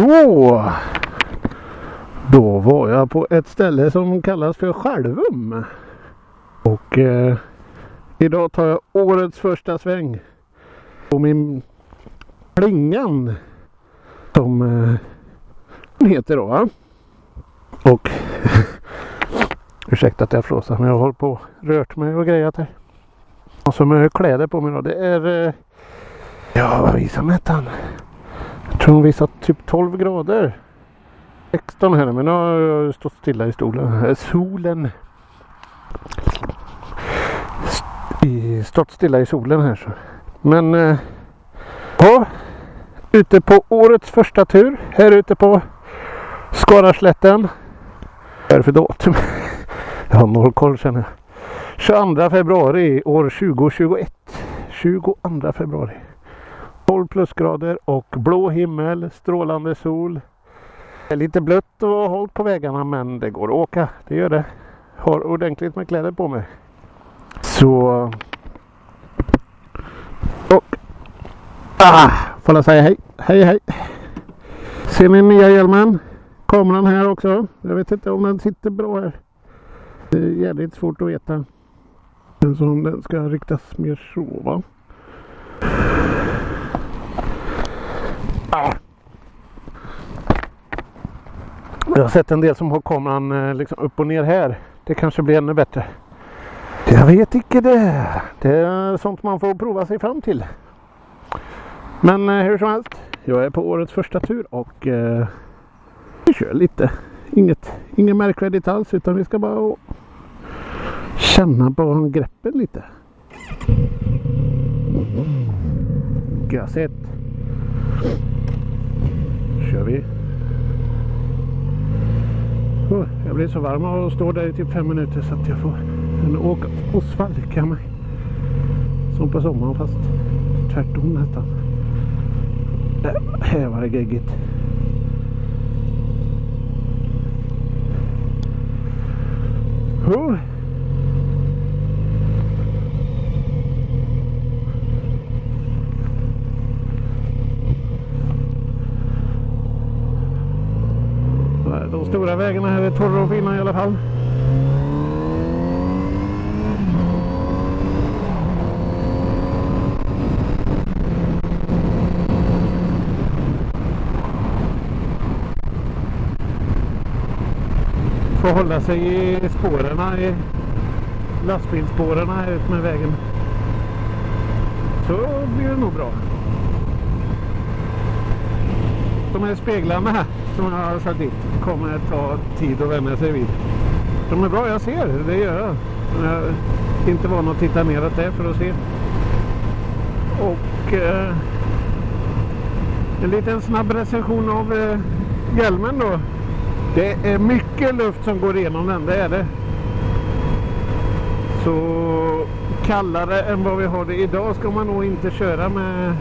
Så, då var jag på ett ställe som kallas för Skälvum. Och idag tar jag årets första sväng på min Plingan som den heter då, va? Och ursäkta att jag flåsar, men jag har på rört mig och grejat här. Och så med kläder på mig då. Det är vad visar mättan? Jag tror hon visar typ 12 grader. 16 här, men nu har jag stått stilla i stolen. Solen. Stått stilla i solen här så. Men ja, ute på årets första tur. Här ute på Skaraslätten. Vad är det för datum? Jag har noll koll känner jag. 22 februari år 2021. 22 februari. 12 plusgrader och blå himmel, strålande sol. Det är lite blött och hållt på vägarna, men det går att åka. Det gör det. Har ordentligt med kläder på mig. Så... Och... får jag säga hej. Hej, hej. Ser ni nya hjälmen? Kameran här också. Jag vet inte om den sitter bra här. Det är jävligt svårt att veta. Så om den ska riktas mer så, va? Jag har sett en del som har kameran liksom upp och ner här. Det kanske blir ännu bättre. Jag vet inte det. Det är sånt man får prova sig fram till. Men hur som helst. Jag är på årets första tur och vi kör lite. Inget märkvärdigt alls, utan vi ska bara känna på greppen lite. Gasset. Kör vi. Jag blir så varm och står där i typ 5 minuter så att jag får åka och svalka mig. Som på sommaren, fast tvärtom nästan. Här var det geggigt. De stora vägarna här är torra och fina i alla fall. Får hålla sig i spåren, i lastbilsspåren här ut med vägen. Så blir det nog bra. De här speglarna här som jag har satt dit kommer ta tid att vänja sig vid. De är bra, jag ser det gör jag. Jag inte van att titta neråt där för att se. Och en liten snabb recension av hjälmen då. Det är mycket luft som går igenom den, det är det. Så kallare än vad vi har det idag ska man nog inte köra med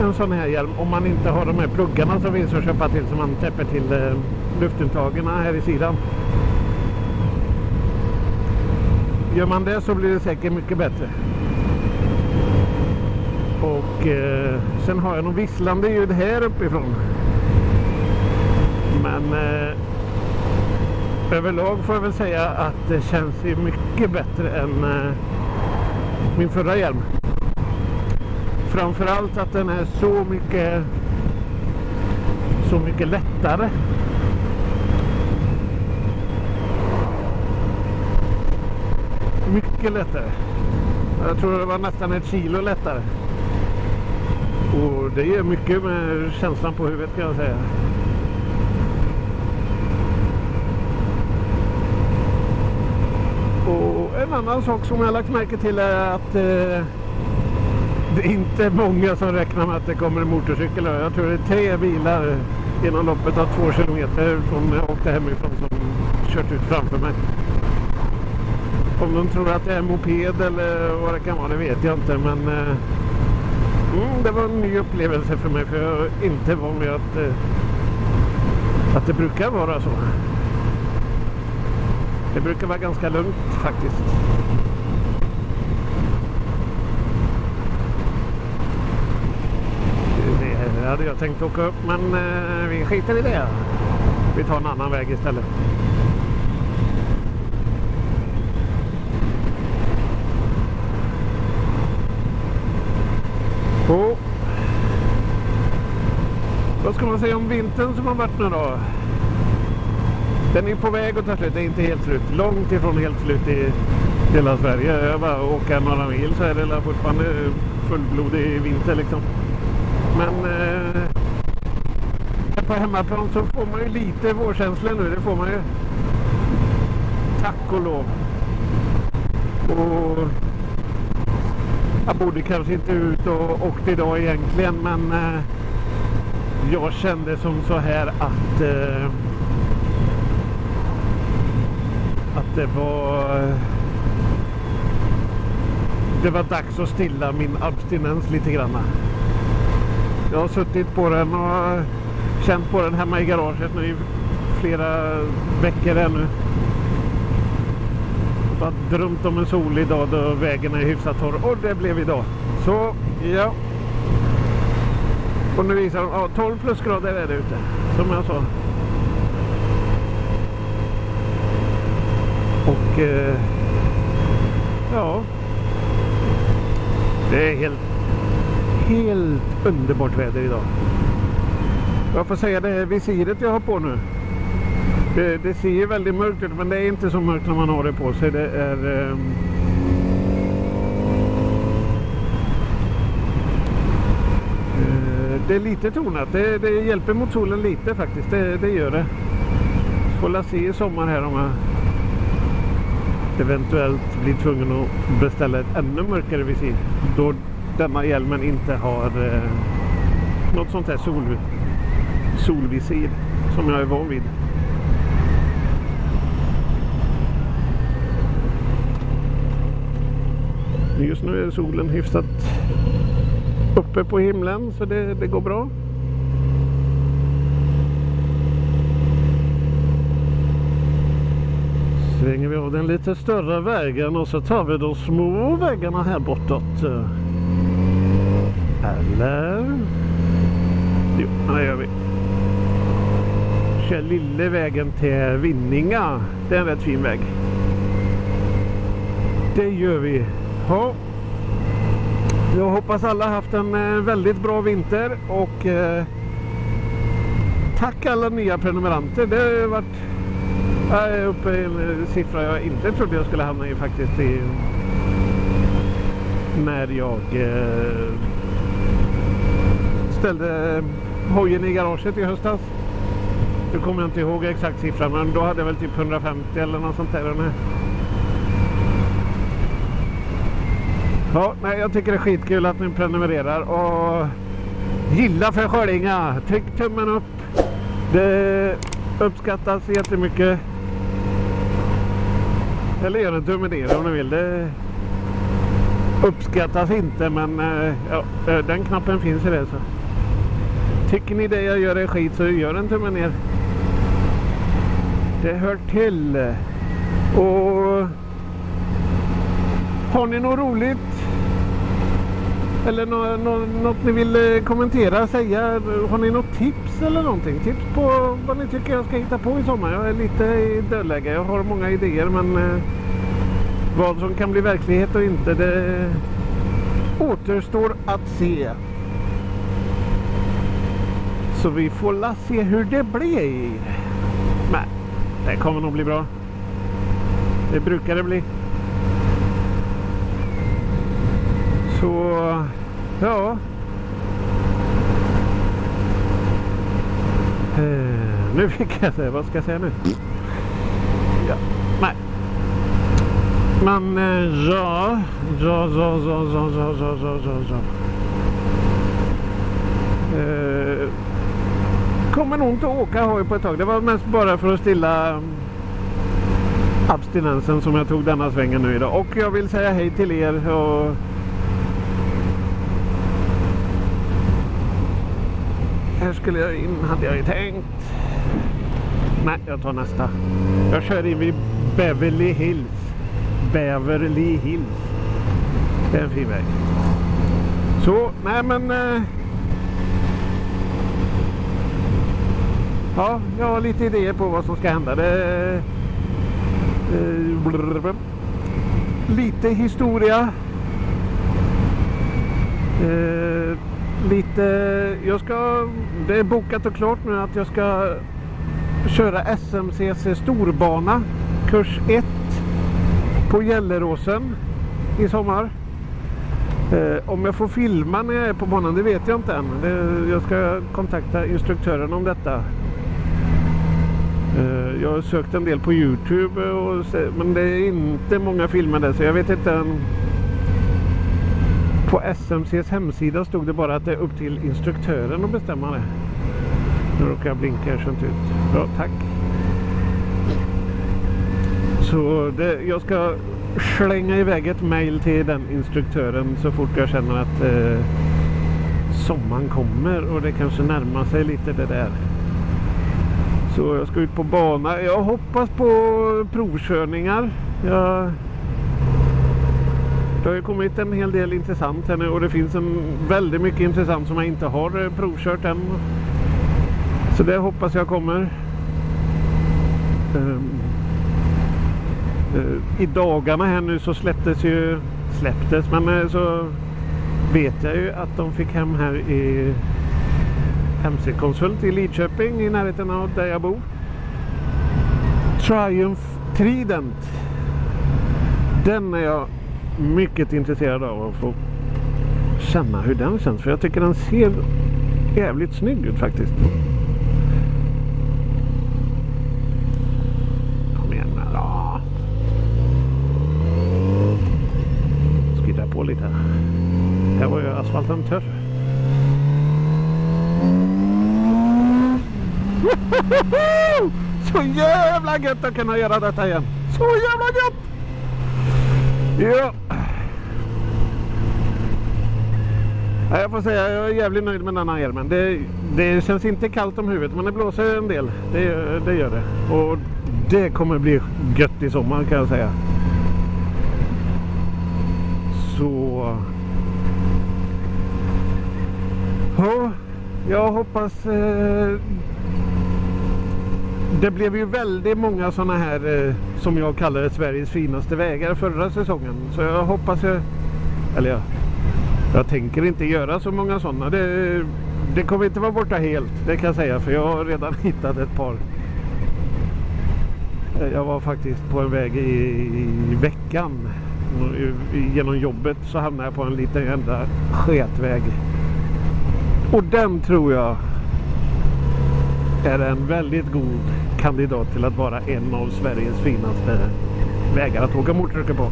en sån här hjälm om man inte har de här pluggarna som finns att köpa till som man täpper till luftintagen här i sidan. Gör man det så blir det säkert mycket bättre. Och sen har jag någon visslande ljud här uppifrån. Men överlag får jag väl säga att det känns ju mycket bättre än min förra hjälm. Framförallt att den är så mycket lättare. Mycket lättare. Jag tror det var nästan 1 kilo lättare. Och det ger mycket med känslan på huvudet kan jag säga. Och en annan sak som jag har lagt märke till är att det är inte många som räknar med att det kommer en motorcykel. Jag tror det är 3 bilar inom loppet av 2 kilometer från jag åkte hemifrån som kört ut framför mig. Om de tror att det är en moped eller vad det kan vara, det vet jag inte. Men det var en ny upplevelse för mig, för jag är inte van med att det brukar vara så. Det brukar vara ganska lugnt faktiskt. hade jag tänkt åka upp, men vi skiter i det. Vi tar en annan väg istället. Och vad ska man säga om vintern som har varit nu då? Den är på väg att ta slut, det är inte helt slut. Långt ifrån helt slut i hela Sverige. Jag bara åker några mil så är det fortfarande fullblodig vinter liksom. Men på hemmaplan så får man ju lite vårkänsla nu, det får man ju. Tack och lov. Och jag borde kanske inte ut och åkte idag egentligen, men jag kände som så här att det var dags att stilla min abstinens lite grann. Jag har suttit på den och känt på den hemma i garaget nu i flera veckor ännu. Bara drömt om en solig dag då vägen är hyfsat torr, och det blev idag. Så ja. Och nu visar de 12 plusgrader är det ute, som jag sa. Och ja, det är helt underbart väder idag. Jag får säga, det här visiret jag har på nu, det ser ju väldigt mörkt ut, men det är inte så mörkt när man har det på sig. Det är det är lite tonat. Det hjälper mot solen lite faktiskt. Det gör det. Får la se i sommar här om jag eventuellt blir tvungen att beställa ett ännu mörkare visir. Då denna hjälmen inte har något sånt här solvisir som jag är van vid. Just nu är solen hyfsat uppe på himlen, så det går bra. Svänger vi av den lite större vägen och så tar vi de små vägarna här bortåt. Eller? Jo, det gör vi. Kör lilla vägen till Vinninga. Det är en rätt fin väg. Det gör vi. Ja. Jag hoppas alla haft en väldigt bra vinter, och tack alla nya prenumeranter. Det har varit uppe i en siffra jag inte trodde jag skulle hamna i faktiskt när jag ställde hojen i garaget i höstas. Nu kommer jag inte ihåg exakt siffran, men då hade jag väl typ 150 eller något sånt där. Ja, nej, jag tycker det är skitkul att ni prenumererar och gilla för Skördinga. Tryck tummen upp. Det uppskattas jättemycket. Eller gör en tumme ner om ni vill. Det uppskattas inte, men ja, den knappen finns i det. Så tycker ni det jag gör är skit, så gör en tumme ner. Det hör till. Och har ni något roligt eller något ni vill kommentera, säga, har ni något tips eller någonting? Tips på vad ni tycker jag ska hitta på i sommar. Jag är lite i dödläge, jag har många idéer, men vad som kan bli verklighet och inte, det återstår att se. Så vi får la se hur det blir. Men det kommer nog bli bra. Det brukar det bli. Så ja. Nu fick jag säga, vad ska jag säga nu? Ja, nej. Men ja. Kommer nog inte åka hoj på ett tag. Det var mest bara för att stilla abstinensen som jag tog denna svängen nu idag. Och jag vill säga hej till er. Och här skulle jag in, hade jag ju tänkt. Nej, jag tar nästa. Jag kör in vid Beverly Hills. Beverly Hills. Det är en fin väg. Så, nej men ja, jag har lite idéer på vad som ska hända. Lite historia. Det är bokat och klart nu att jag ska köra SMCC storbana kurs 1 på Gelleråsen i sommar. Om jag får filma när jag är på banan, det vet jag inte än. Jag ska kontakta instruktören om detta. Jag har sökt en del på YouTube men det är inte många filmer där, så jag vet inte än. På SMCs hemsida stod det bara att det är upp till instruktören att bestämma det. Nu råkar jag blinka här sånt ut. Bra, tack. Så jag ska slänga iväg ett mail till den instruktören så fort jag känner att sommaren kommer och det kanske närmar sig lite det där. Så jag ska ut på bana. Jag hoppas på provkörningar. Det har ju kommit en hel del intressant här nu och det finns väldigt mycket intressant som jag inte har provkört än. Så det hoppas jag kommer. I dagarna här nu så släpptes men så vet jag ju att de fick hem här i MC-konsult i Lidköping i närheten av där jag bor. Triumph Trident. Den är jag mycket intresserad av att få känna hur den känns, för jag tycker den ser jävligt snygg ut faktiskt. Kom igen då. Skidda på lite. Här var ju asfalten törr. Så jävla gött att kunna göra detta igen. Så jävla gött. Ja. Jag får säga, jag är jävligt nöjd med den här hjälmen. Det känns inte kallt om huvudet, men det blåser en del. Det gör det. Och det kommer bli gött i sommar, kan jag säga. Så... Ja, jag hoppas... Det blev ju väldigt många sådana här som jag kallar Sveriges finaste vägar förra säsongen. Så jag hoppas jag tänker inte göra så många sådana. Det kommer inte vara borta helt, det kan jag säga, för jag har redan hittat ett par. Jag var faktiskt på en väg i veckan. Genom jobbet så hamnade jag på en liten enda sketväg. Och den tror jag är en väldigt god kandidat till att vara en av Sveriges finaste vägar att åka motorcykel på.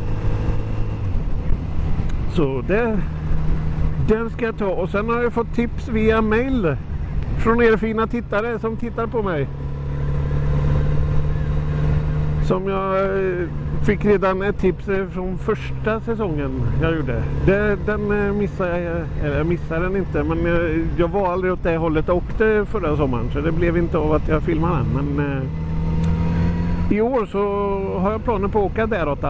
Så den ska jag ta. Och sen har jag fått tips via mail från er fina tittare som tittar på mig. Som jag fick redan ett tips från första säsongen jag gjorde. Den missade jag missade den inte, men jag var aldrig åt det hållet och åkte förra sommaren, så det blev inte av att jag filmade den. Men i år så har jag planer på att åka däråt.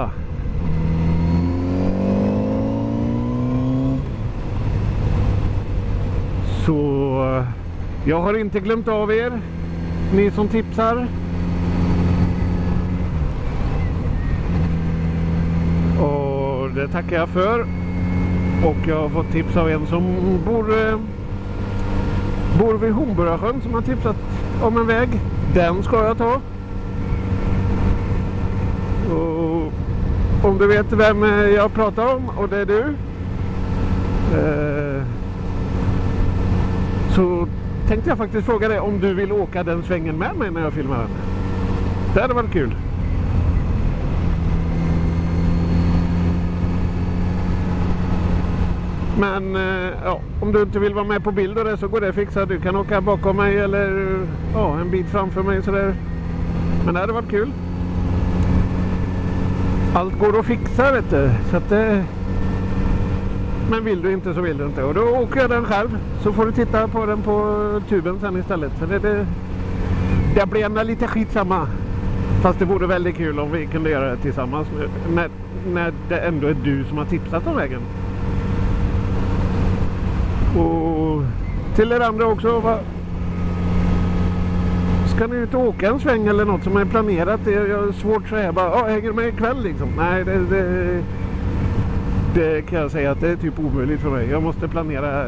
Så jag har inte glömt av er, ni som tipsar. Och det tackar jag för. Och jag har fått tips av en som bor vid Hornborgasjön som har tipsat om en väg. Den ska jag ta. Och om du vet vem jag pratar om, och det är du, så tänkte jag faktiskt fråga dig om du vill åka den svängen med mig när jag filmar den. Det hade varit kul. Men ja, om du inte vill vara med på bild och det, så går det att fixa. Du kan åka bakom mig eller en bit framför mig sådär. Men det hade varit kul. Allt går att fixa, vet du. Så att men vill du inte så vill du inte. Och då åker jag den själv. Så får du titta på den på tuben sen istället. Så det blir ändå lite skitsamma. Fast det vore väldigt kul om vi kunde göra det tillsammans. När det ändå är du som har tipsat om vägen. Och till er andra också, Ska ni ut och åka en sväng eller något som är planerat? Det är svårt så här bara, hänger du med ikväll liksom? Nej, det kan jag säga att det är typ omöjligt för mig. Jag måste planera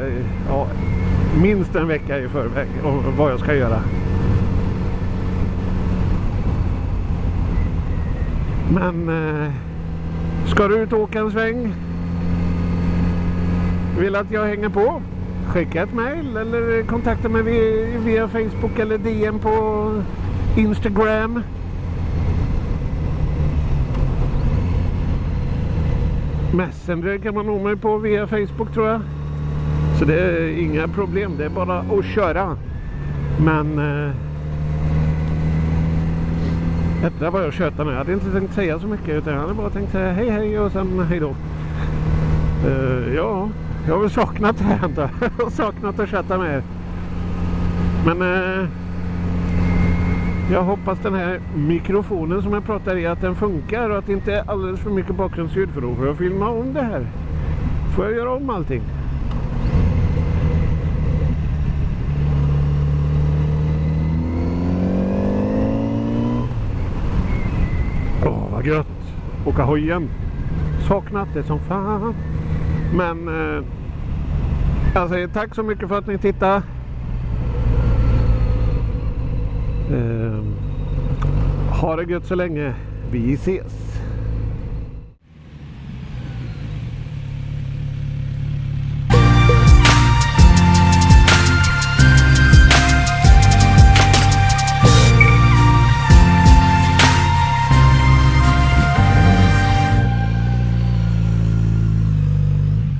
minst en vecka i förväg om vad jag ska göra. Men ska du ut och åka en sväng? Vill att jag hänger på? Skicka ett mail eller kontakta mig via Facebook eller DM på Instagram. Messenger kan man nå mig på via Facebook tror jag. Så det är inga problem, det är bara att köra. Men detta var jag tjöta nu. Jag hade inte tänkt säga så mycket utan jag hade bara tänkt säga hej och sen hej då. Ja, jag har väl saknat det här inte. Jag har saknat att chatta med er. Men jag hoppas den här mikrofonen som jag pratar i att den funkar och att det inte är alldeles för mycket bakgrundsljud, för då får jag filma om det här. Får jag göra om allting. Vad gött. Åka hojen. Saknat det som fan. Men jag säger tack så mycket för att ni tittar. Ha det gött så länge. Vi ses.